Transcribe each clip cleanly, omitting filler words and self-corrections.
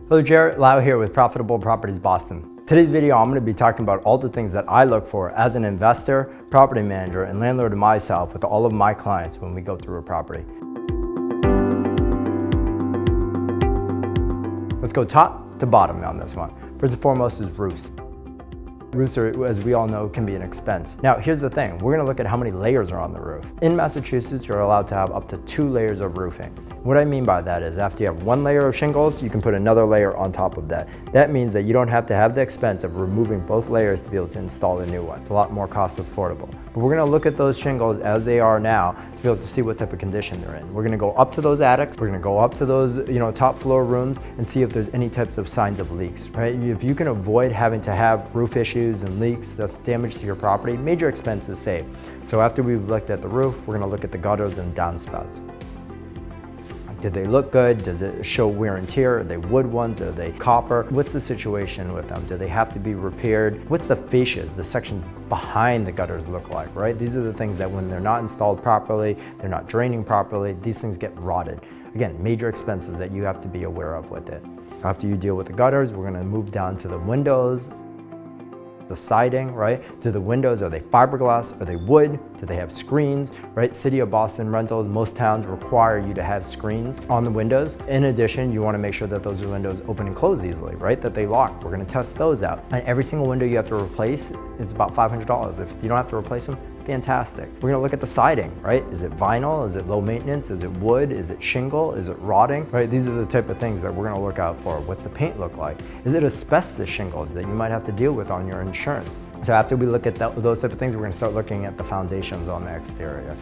Hello, Jarrett Lau here with Profitable Properties Boston. Today's video, I'm going to be talking about all the things that I look for as an investor, property manager, and landlord myself with all of my clients when we go through a property. Let's go top to bottom on this one. First and foremost is roofs. Roofs are, as we all know, can be an expense. Now, here's the thing. We're gonna look at how many layers are on the roof. In Massachusetts, you're allowed to have up to 2 layers of roofing. What I mean by that is after you have 1 layer of shingles, you can put another layer on top of that. That means that you don't have to have the expense of removing both layers to be able to install a new one. It's a lot more cost affordable. But we're gonna look at those shingles as they are now to be able to see what type of condition they're in. We're gonna go up to those attics, we're gonna go up to those top floor rooms and see if there's any types of signs of leaks, right? If you can avoid having to have roof issues and leaks, that's damage to your property, major expenses saved. So after we've looked at the roof, we're gonna look at the gutters and downspouts. Do they look good? Does it show wear and tear? Are they wood ones? Are they copper? What's the situation with them? Do they have to be repaired? What's the fascia, the section behind the gutters look like, right? These are the things that when they're not installed properly, they're not draining properly, these things get rotted. Again, major expenses that you have to be aware of with it. After you deal with the gutters, we're gonna move down to the windows, the siding, right? Do the windows, are they fiberglass? Are they wood? Do they have screens, right? City of Boston rentals, most towns require you to have screens on the windows. In addition, you wanna make sure that those windows open and close easily, right? That they lock. We're gonna test those out. And every single window you have to replace is about $500. If you don't have to replace them, fantastic. We're gonna look at the siding, right? Is it vinyl? Is it low maintenance? Is it wood? Is it shingle? Is it rotting? Right? These are the type of things that we're gonna look out for. What's the paint look like? Is it asbestos shingles that you might have to deal with on your insurance? So after we look at those type of things, we're gonna start looking at the foundations on the exterior.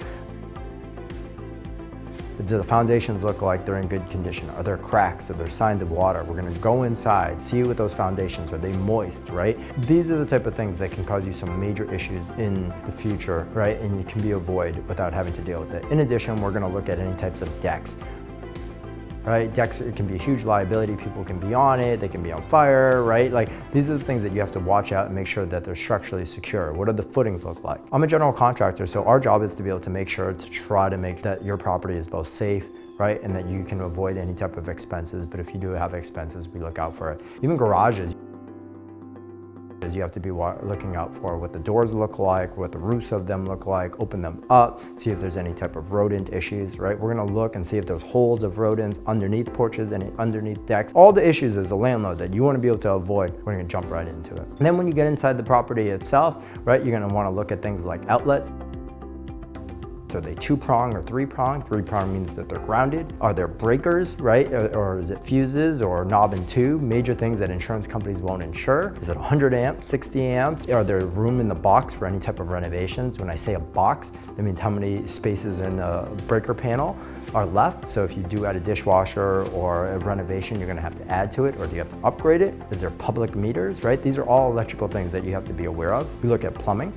Do the foundations look like they're in good condition? Are there cracks? Are there signs of water? We're gonna go inside, see what those foundations, are they moist, right? These are the type of things that can cause you some major issues in the future, right? And you can be avoided without having to deal with it. In addition, we're gonna look at any types of decks. Right? Decks, it can be a huge liability. People can be on it, they can be on fire, right? Like these are the things that you have to watch out and make sure that they're structurally secure. What do the footings look like? I'm a general contractor, so our job is to be able to make sure to try to make that your property is both safe, right? And that you can avoid any type of expenses. But if you do have expenses, we look out for it. Even garages, you have to be looking out for what the doors look like, what the roofs of them look like, open them up, see if there's any type of rodent issues, right? We're gonna look and see if there's holes of rodents underneath porches and underneath decks. All the issues as a landlord that you wanna be able to avoid, we're gonna jump right into it. And then when you get inside the property itself, right, you're gonna wanna look at things like outlets. Are they 2-prong or 3-prong? 3-prong means that they're grounded. Are there breakers, right? Or is it fuses or knob and tube? Major things that insurance companies won't insure. Is it 100 amps, 60 amps? Are there room in the box for any type of renovations? When I say a box, that means how many spaces in the breaker panel are left. So if you do add a dishwasher or a renovation, you're gonna have to add to it, or do you have to upgrade it? Is there public meters, right? These are all electrical things that you have to be aware of. We look at plumbing.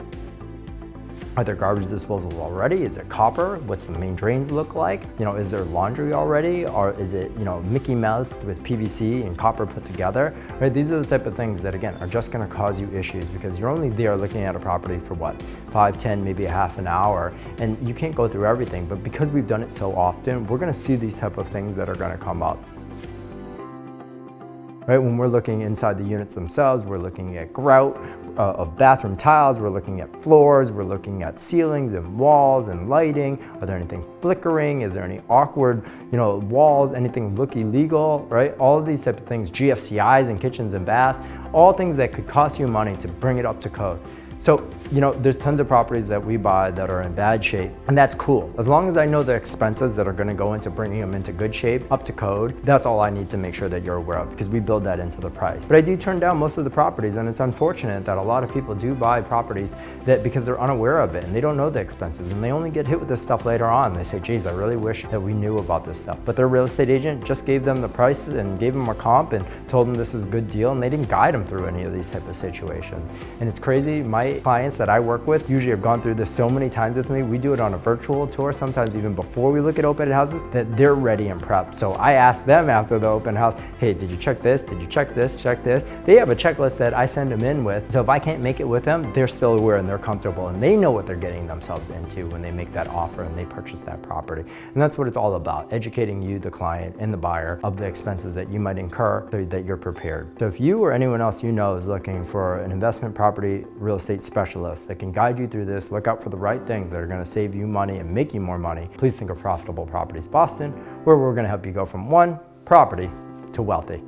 Are there garbage disposals already? Is it copper? What's the main drains look like? Is there laundry already? Or is it, Mickey Mouse with PVC and copper put together? Right? These are the type of things that, again, are just gonna cause you issues because you're only there looking at a property for what? 5, 10, maybe a half an hour, and you can't go through everything. But because we've done it so often, we're gonna see these type of things that are gonna come up. Right, when we're looking inside the units themselves, we're looking at grout of bathroom tiles, we're looking at floors, we're looking at ceilings and walls and lighting. Are there anything flickering? Is there any awkward, walls, anything look illegal, right? All of these type of things, GFCIs in kitchens and baths, all things that could cost you money to bring it up to code. So, there's tons of properties that we buy that are in bad shape, and that's cool. As long as I know the expenses that are gonna go into bringing them into good shape, up to code, that's all I need to make sure that you're aware of, because we build that into the price. But I do turn down most of the properties, and it's unfortunate that a lot of people do buy properties that because they're unaware of it, and they don't know the expenses, and they only get hit with this stuff later on. They say, geez, I really wish that we knew about this stuff. But their real estate agent just gave them the price and gave them a comp and told them this is a good deal, and they didn't guide them through any of these type of situations. And it's crazy, my my clients that I work with usually have gone through this so many times with me. We do it on a virtual tour, sometimes even before we look at open houses, that they're ready and prepped. So I ask them after the open house, hey, did you check this? Did you check this? Check this? They have a checklist that I send them in with. So if I can't make it with them, they're still aware and they're comfortable and they know what they're getting themselves into when they make that offer and they purchase that property. And that's what it's all about, educating you, the client, and the buyer of the expenses that you might incur so that you're prepared. So if you or anyone else you know is looking for an investment property real estate specialist that can guide you through this, look out for the right things that are going to save you money and make you more money, please think of Profitable Properties Boston, where we're going to help you go from one property to wealthy.